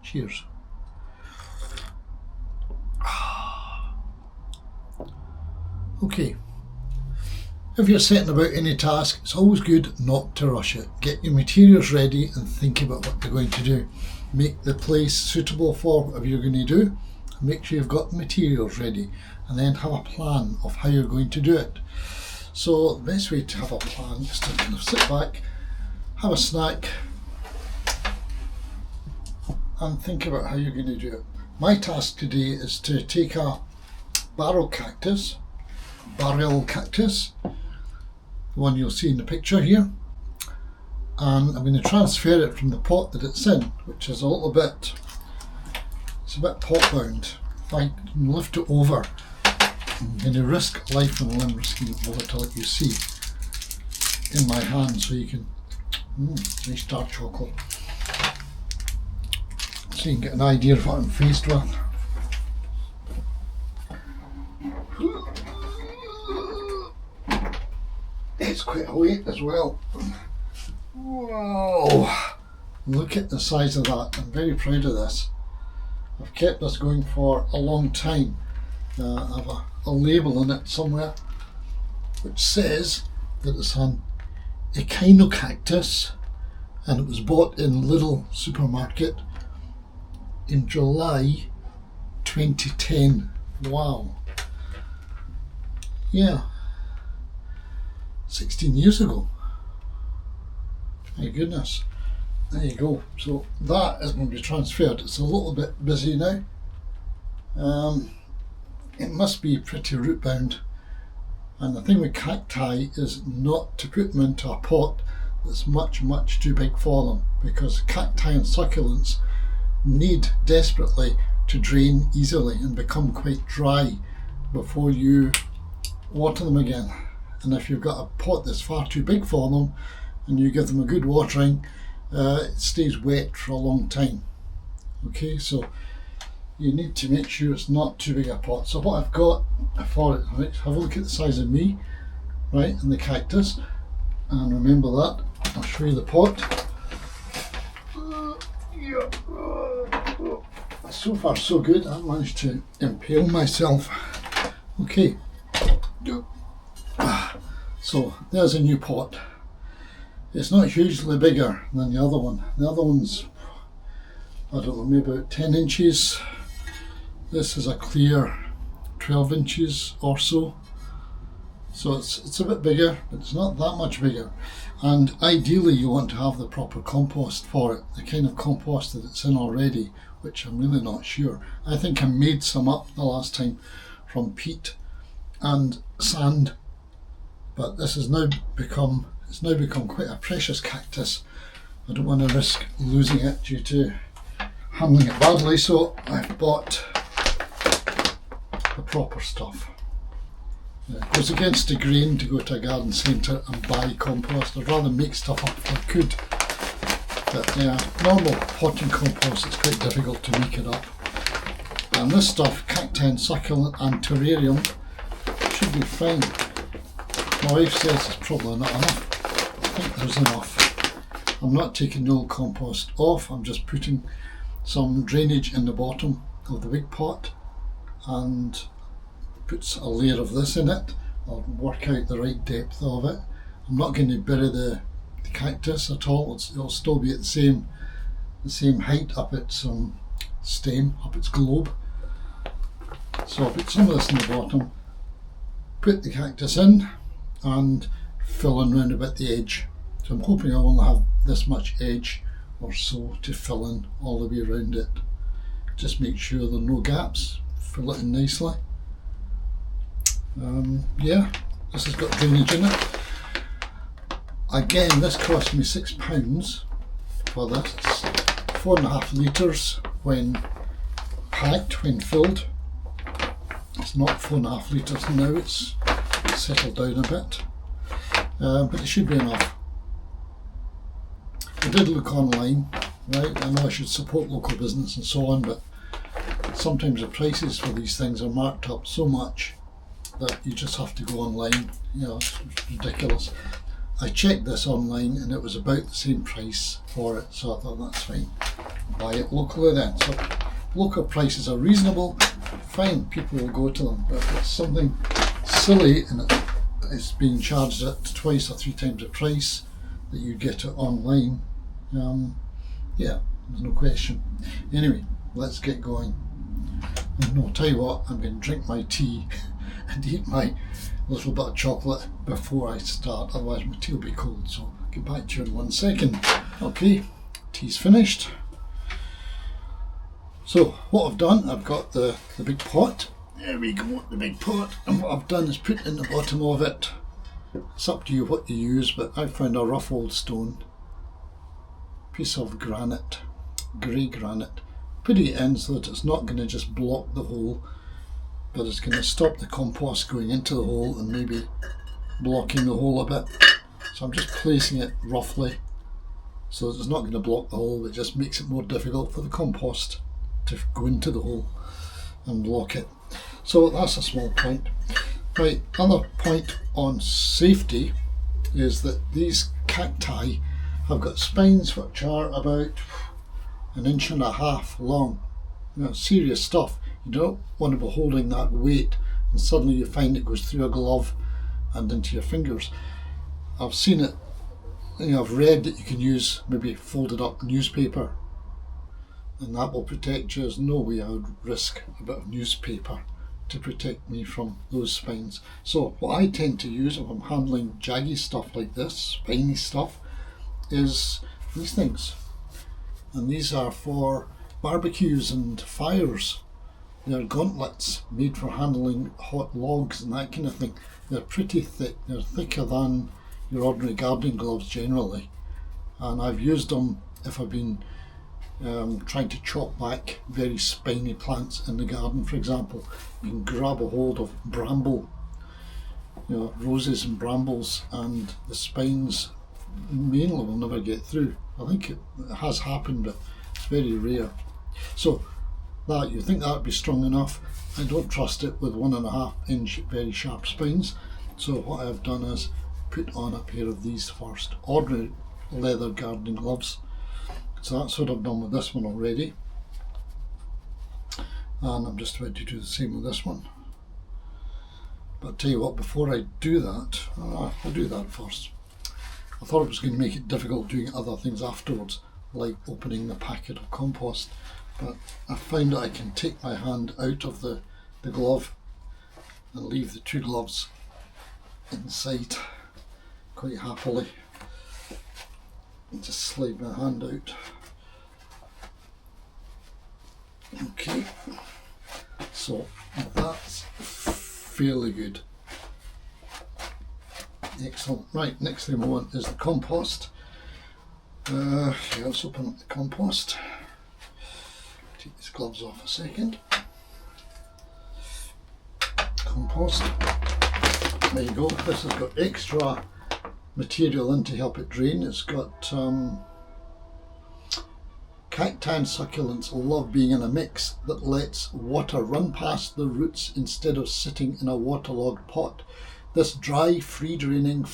Cheers. Okay, if you're setting about any task, it's always good not to rush it. Get your materials ready and think about what you're going to do. Make the place suitable for whatever you're going to do. Make sure you've got the materials ready, and then have a plan of how you're going to do it. So the best way to have a plan is to kind of sit back, have a snack, and think about how you're going to do it. My task today is to take a Barrel Cactus, the one you'll see in the picture here, and I'm going to transfer it from the pot that it's in, which is it's a bit pot bound. If I can lift it over, I'm going to risk life and limb risking it over to let you see in my hand, so you can nice dark chocolate, so you can get an idea of what I'm faced with. It's quite a weight as well. Whoa! Look at the size of that. I'm very proud of this. I've kept this going for a long time. I have a label on it somewhere which says that it's an Echinocactus, and it was bought in Lidl supermarket in July 2010. Wow. Yeah. 16 years ago. My goodness. There you go. So that is going to be transferred. It's a little bit busy now. It must be pretty root bound. And the thing with cacti is not to put them into a pot that's much too big for them, because cacti and succulents need desperately to drain easily and become quite dry before you water them again. And if you've got a pot that's far too big for them and you give them a good watering, it stays wet for a long time. Okay, so you need to make sure it's not too big a pot. So what I've got for it, right, have a look at the size of me, right, and the cactus, and remember that. I'll show you the pot. So far so good. I managed to impale myself. Okay. So there's a new pot. It's not hugely bigger than the other one. The other one's, I don't know, maybe about 10 inches. This is a clear 12 inches or so. So it's a bit bigger, but it's not that much bigger. And ideally you want to have the proper compost for it, the kind of compost that it's in already, which I'm really not sure. I think I made some up the last time from peat and sand. But this has now become quite a precious cactus. I don't want to risk losing it due to handling it badly, so I've bought the proper stuff. It goes against the grain to go to a garden centre and buy compost. I'd rather make stuff up if I could. But normal potting compost, it's quite difficult to make it up. And this stuff, cacti and succulent and terrarium, should be fine. My wife says it's probably not enough. I think there's enough. I'm not taking the old compost off, I'm just putting some drainage in the bottom of the big pot and put a layer of this in it. I'll work out the right depth of it. I'm not going to bury the cactus at all. It'll still be at the same height up its stem, up its globe. So I'll put some of this in the bottom, put the cactus in, and fill in round about the edge. So I'm hoping I'll only have this much edge or so to fill in all the way around it. Just make sure there are no gaps, fill it in nicely. Yeah, this has got drainage in it. Again, this cost me £6 for this. It's 4.5 litres when packed, when filled. It's not 4.5 litres now, it's settled down a bit, but it should be enough. I did look online, right? I know I should support local business and so on, but sometimes the prices for these things are marked up so much that you just have to go online. You know, it's ridiculous. I checked this online and it was about the same price for it, so I thought that's fine. buy it locally then. So local prices are reasonable, fine, people will go to them. But if it's something silly and it's being charged at twice or three times the price that you get it online, yeah, there's no question. Anyway, let's get going. No, tell you what, I'm going to drink my tea and eat my little bit of chocolate before I start, otherwise my tea will be cold. So I'll get back to you in 1 second. Okay, tea's finished. So what I've done, I've got the big pot. There we go, the big pot. And what I've done is put in the bottom of it. It's up to you what you use, but I found a rough old stone, piece of granite, grey granite. Put it in so that it's not going to just block the hole, but it's going to stop the compost going into the hole and maybe blocking the hole a bit. So I'm just placing it roughly so that it's not going to block the hole, it just makes it more difficult for the compost to go into the hole and block it. So that's a small point. Right, other point on safety is that these cacti have got spines which are about 1.5 inches long. You know, serious stuff. You don't want to be holding that weight and suddenly you find it goes through a glove and into your fingers. I've seen it, you know, I've read that you can use maybe folded up newspaper and that will protect you. There's no way I would risk a bit of newspaper to protect me from those spines. So what I tend to use if I'm handling jaggy stuff like this, spiny stuff, is these things. And these are for barbecues and fires. They're gauntlets made for handling hot logs and that kind of thing. They're pretty thick. They're thicker than your ordinary gardening gloves generally. And I've used them if I've been trying to chop back very spiny plants in the garden, for example. You can grab a hold of bramble, you know, roses and brambles, and the spines mainly will never get through. I think it has happened, but it's very rare. So that, you think that would be strong enough. I don't trust it with 1.5 inch very sharp spines. So what I've done is put on a pair of these first, ordinary leather gardening gloves. So that's what I've done with this one already, and I'm just about to do the same with this one. But I'll tell you what, before I do that, I'll do that first. I thought it was going to make it difficult doing other things afterwards, like opening the packet of compost, but I find that I can take my hand out of the glove and leave the two gloves inside quite happily. And just slide my hand out. Okay, so that's fairly good. Excellent. Right, next thing we want is the compost. Yeah, let's open up the compost. Take these gloves off a second. Compost. There you go. This has got extra material in to help it drain. It's got cacti and succulents love being in a mix that lets water run past the roots instead of sitting in a waterlogged pot. This dry, free-draining,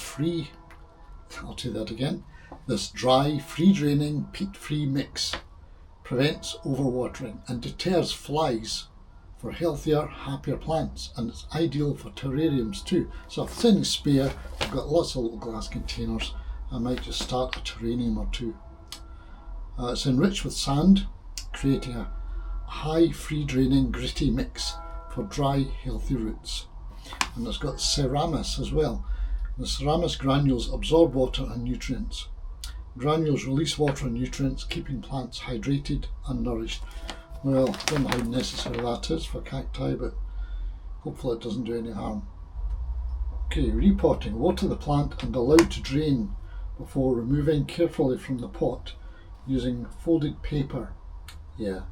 I'll do that again. This dry, free-draining, peat-free mix prevents overwatering and deters flies for healthier, happier plants, and it's ideal for terrariums too. So I've thin spare, I've got lots of little glass containers. I might just start a terrarium or two. It's enriched with sand, creating a high, free-draining, gritty mix for dry, healthy roots. And it's got ceramis as well. The ceramis granules absorb water and nutrients. Granules release water and nutrients, keeping plants hydrated and nourished. Well, I don't know how necessary that is for cacti, but hopefully it doesn't do any harm. Okay, repotting. Water the plant and allow to drain before removing carefully from the pot using folded paper. Yeah,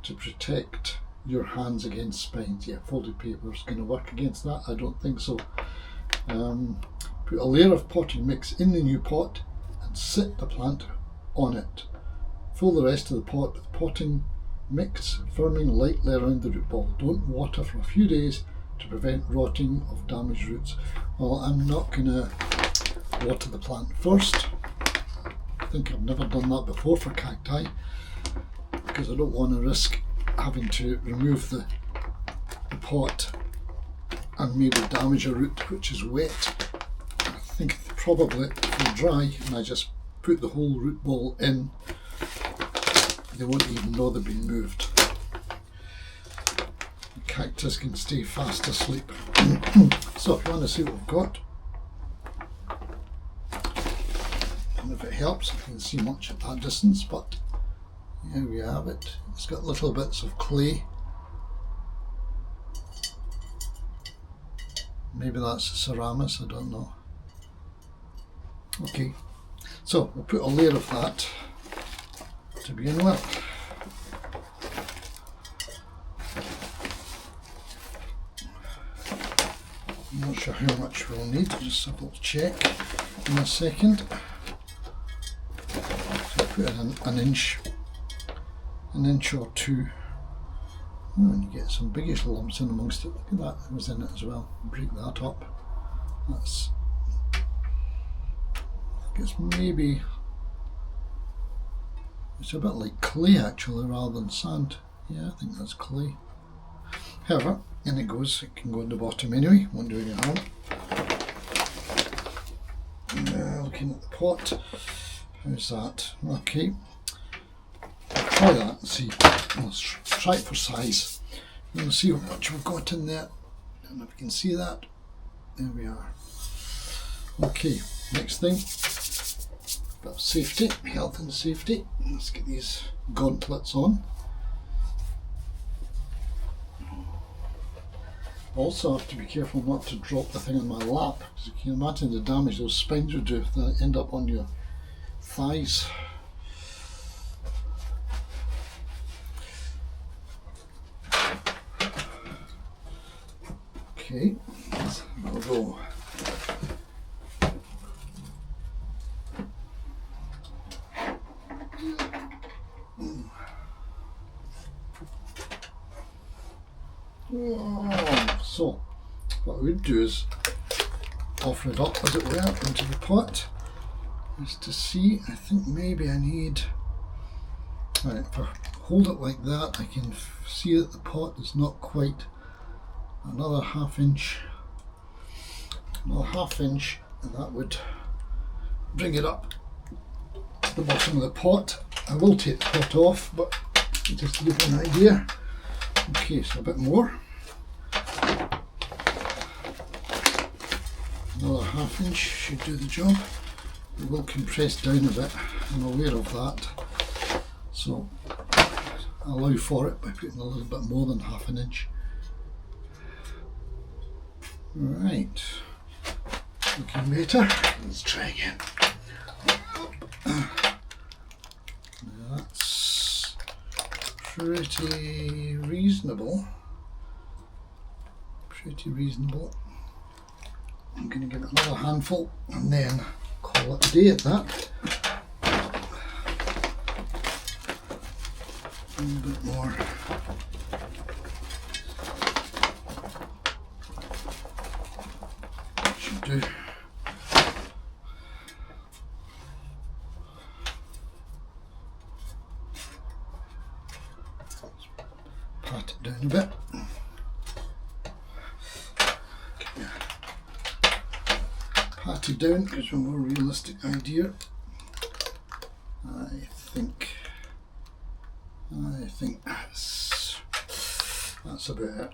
to protect your hands against spines. Yeah, folded paper is going to work against that. I don't think so. Put a layer of potting mix in the new pot and sit the plant on it. Fill the rest of the pot with potting mix, firming lightly around the root ball. Don't water for a few days to prevent rotting of damaged roots. Well, I'm not going to water the plant first. I think I've never done that before for cacti. because I don't want to risk having to remove the pot and maybe damage a root which is wet. I think probably if they're dry and I just put the whole root ball in, they won't even know they've been moved. The cactus can stay fast asleep. So if you want to see what we've got, and if it helps, I can see much at that distance, but here we have it. It's got little bits of clay. Maybe that's the ceramis, I don't know. Okay, so we'll put a layer of that to begin with. I'm not sure how much we'll need, just double check in a second. So put in an inch or two. Oh, and you get some biggish lumps in amongst it. Look at that, it was in it as well. Break that up. That's, I think it's maybe, it's a bit like clay actually rather than sand. Yeah, I think that's clay. However, in it goes, it can go in the bottom anyway, won't do any harm. Looking at the pot, how's that? Okay, try that and see. Let's try it for size. We'll see how much we've got in there. I don't know if you can see that. There we are. Okay, next thing, bit of safety, health and safety. Let's get these gauntlets on. Also have to be careful not to drop the thing on my lap, because you can imagine the damage those spines would do if they end up on your thighs. Okay, that'll go. So, what we would do is offer it up, as it were, into the pot, just to see. I think maybe I need, right, if I hold it like that, I can see that the pot is not quite. Another half inch, and that would bring it up to the bottom of the pot. I will take the pot off, but just to give you an idea. Okay, so a bit more. Another half inch should do the job. It will compress down a bit, I'm aware of that. So allow for it by putting a little bit more than half an inch. Right, looking better. Let's try again. Now that's pretty reasonable. I'm going to give it another handful and then call it a day at that. A little bit more. Should do. Pat it down a bit. Pat it down gives you a more realistic idea. I think that's about it.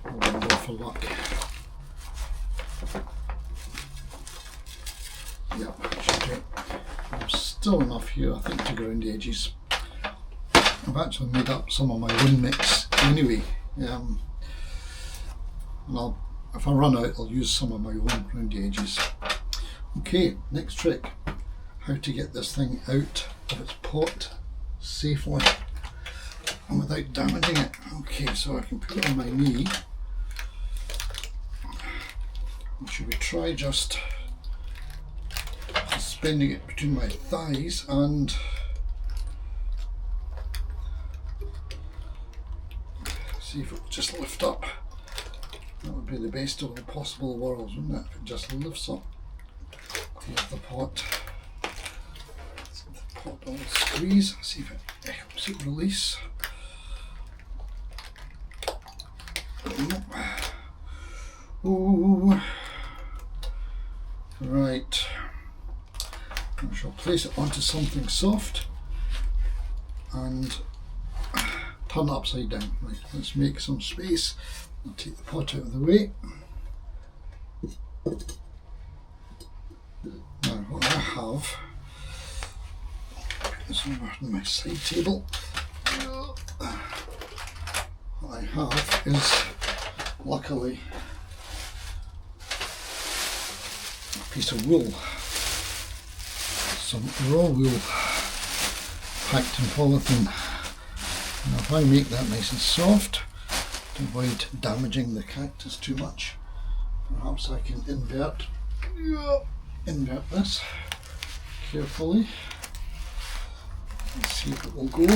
We'll go for luck. Yep, should do. There's still enough here, I think, to go around the edges. I've actually made up some of my own mix anyway. And if I run out, I'll use some of my own around the edges. Okay, next trick. How to get this thing out of its pot safely and without damaging it. Okay, so I can put it on my knee. Should we try just suspending it between my thighs and see if it will just lift up. That would be the best of all possible worlds, wouldn't it? If it just lifts up out of the pot. a little squeeze, see if it helps it release. Oh, right. I shall place it onto something soft and turn it upside down. Right, let's make some space. I'll take the pot out of the way. Now what I have, put this over on my side table. What I have is, luckily, a piece of wool, some raw wool packed in polythene. Now if I make that nice and soft to avoid damaging the cactus too much, perhaps I can invert this carefully and see if it will go.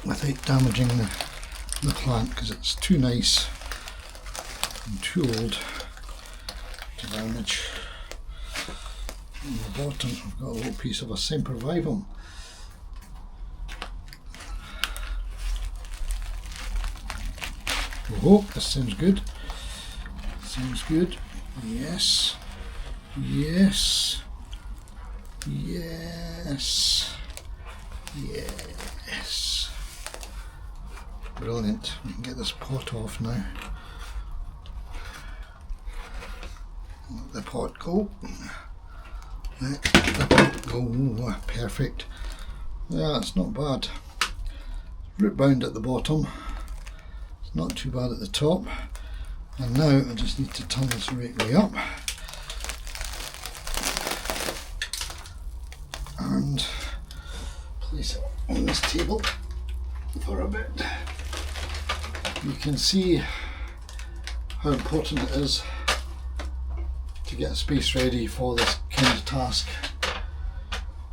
Without damaging the plant, because it's too nice and too old to damage. On the bottom I've got a little piece of a sempervivum. Oh, this sounds good. Sounds good. Yes. Yes. Yes. Yes. Brilliant. We can get this pot off now. Let the pot go. Let the pot go. Perfect. Yeah, it's not bad. Root bound at the bottom. It's not too bad at the top. And now I just need to turn this right way up. And place it on this table for a bit. You can see how important it is to get a space ready for this kind of task,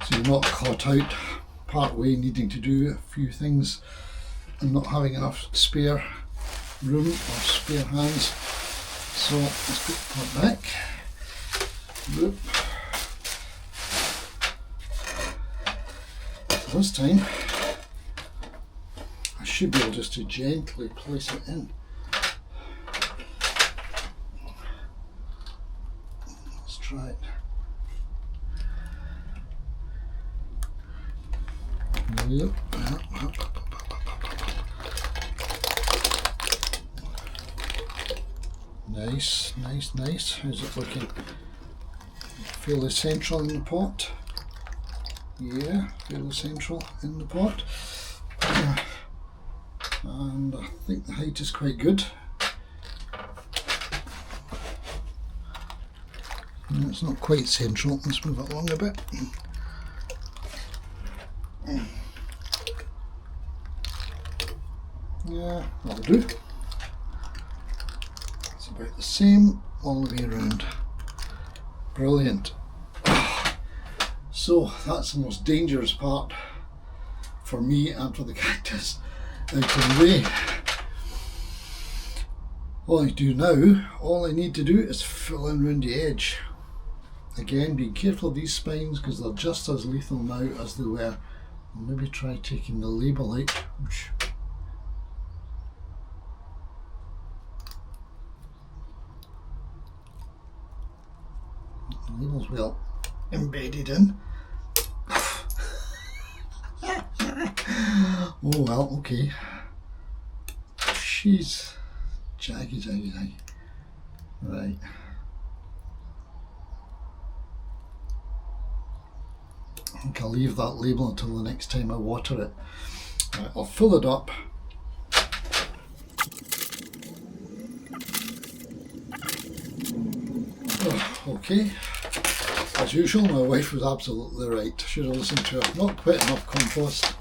so you're not caught out part way needing to do a few things and not having enough spare room or spare hands. So let's put the pot back. Whoop. This time I should be able just to gently place it in. Let's try it. Yep. Nice, nice, nice. How's it looking? Fairly central in the pot. Yeah, fairly central in the pot. And I think the height is quite good. And it's not quite central. Let's move it along a bit. Yeah, that'll do. It's about the same all the way around. Brilliant. So that's the most dangerous part for me and for the cactus out of the way. All I do now, all I need to do is fill in around the edge. Again, be careful of these spines because they're just as lethal now as they were. I'll maybe try taking the label out. The label's well embedded in. Oh well, okay. She's jaggy. Right. I think I'll leave that label until the next time I water it. Right, I'll fill it up. Oh, okay. As usual, my wife was absolutely right. Should have listened to her. Not quite enough compost.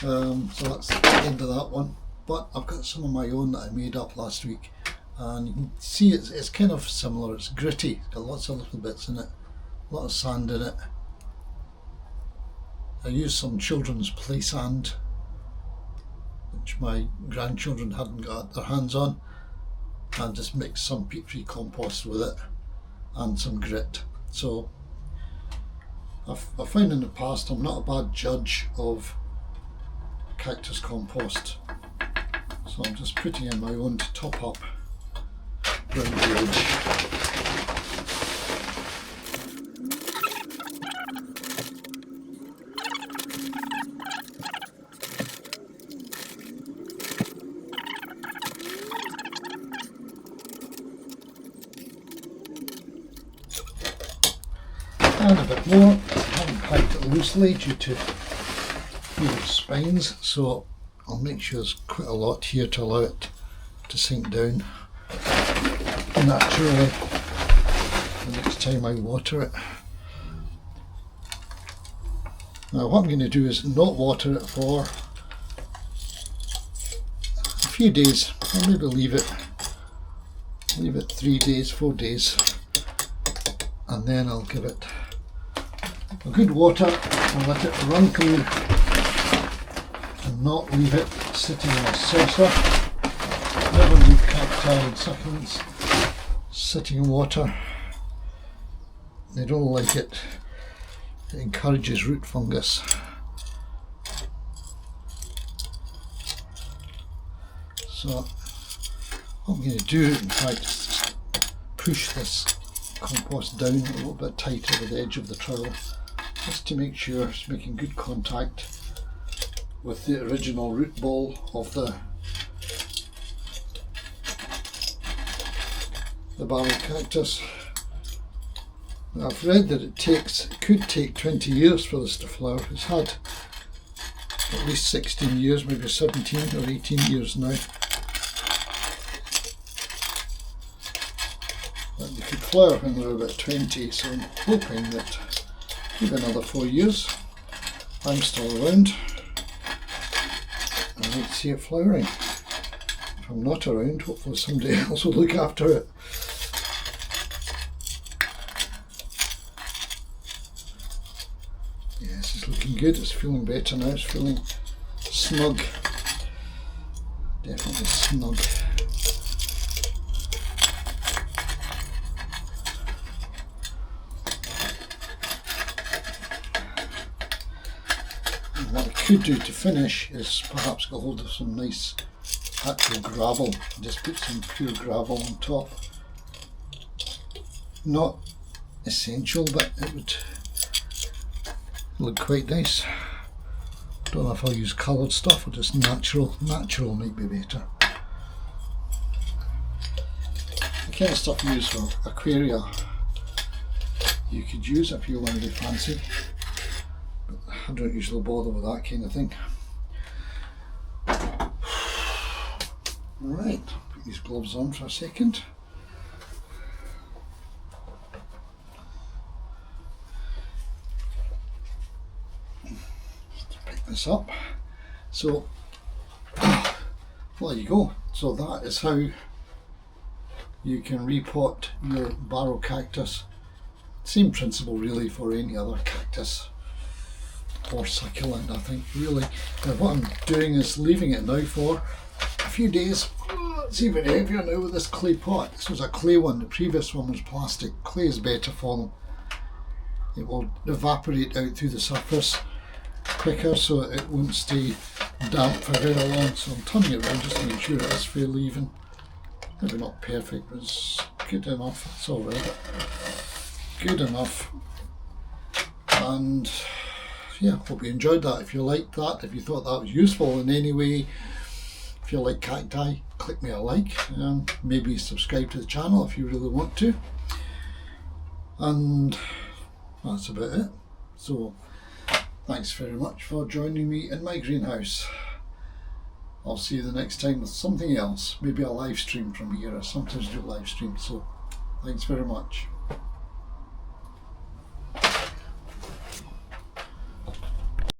So that's the end of that one. But I've got some of my own that I made up last week. And you can see it's kind of similar. It's gritty. It's got lots of little bits in it. A lot of sand in it. I used some children's play sand, which my grandchildren hadn't got their hands on. And just mixed some peat tree compost with it. And some grit. So I've found in the past I'm not a bad judge of cactus compost, so I'm just putting in my own to top up around the edge. And a bit more. I haven't packed it loosely due to spines, so I'll make sure there's quite a lot here to allow it to sink down naturally the next time I water it. Now what I'm going to do is not water it for a few days. I'll maybe leave it 3 days, 4 days, and then I'll give it a good water and let it run through and not leave it sitting in a saucer. Never leave cacti and succulents sitting in water. They don't like it. It encourages root fungus. So what I'm going to do, in fact, is just push this compost down a little bit tighter with the edge of the trowel, just to make sure it's making good contact with the original root ball of the barrel cactus. Now, I've read that it could take 20 years for this to flower. It's had at least 16 years, maybe 17 or 18 years now. But they could flower when they're about 20, so I'm hoping that maybe another 4 years I'm still around. I might see it flowering. If I'm not around, hopefully somebody else will look after it. Yes, it's looking good. It's feeling better now. It's feeling snug. Definitely snug. What I could do to finish is perhaps get hold of some nice actual gravel, just put some pure gravel on top. Not essential, but it would look quite nice. Don't know if I'll use coloured stuff or just natural. Natural might be better. The kind of stuff you use for aquaria you could use if you want to be fancy. I don't usually bother with that kind of thing. Right, put these gloves on for a second. Let's pick this up. So, there you go. So that is how you can repot your barrel cactus. Same principle really for any other cactus or succulent, I think, really. Now what I'm doing is leaving it now for a few days. It's even heavier now with this clay pot. This was a clay one, the previous one was plastic. Clay is better for them. It will evaporate out through the surface quicker, so it won't stay damp for very long. So I'm turning it around just to make sure it is fairly even. Maybe not perfect, but it's good enough. It's alright. Good enough. And yeah, hope you enjoyed that. If you liked that, if you thought that was useful in any way, if you like cacti, click me a like, maybe subscribe to the channel if you really want to. And that's about it. So thanks very much for joining me in my greenhouse. I'll see you the next time with something else, maybe a live stream from here. I sometimes do live streams, so thanks very much.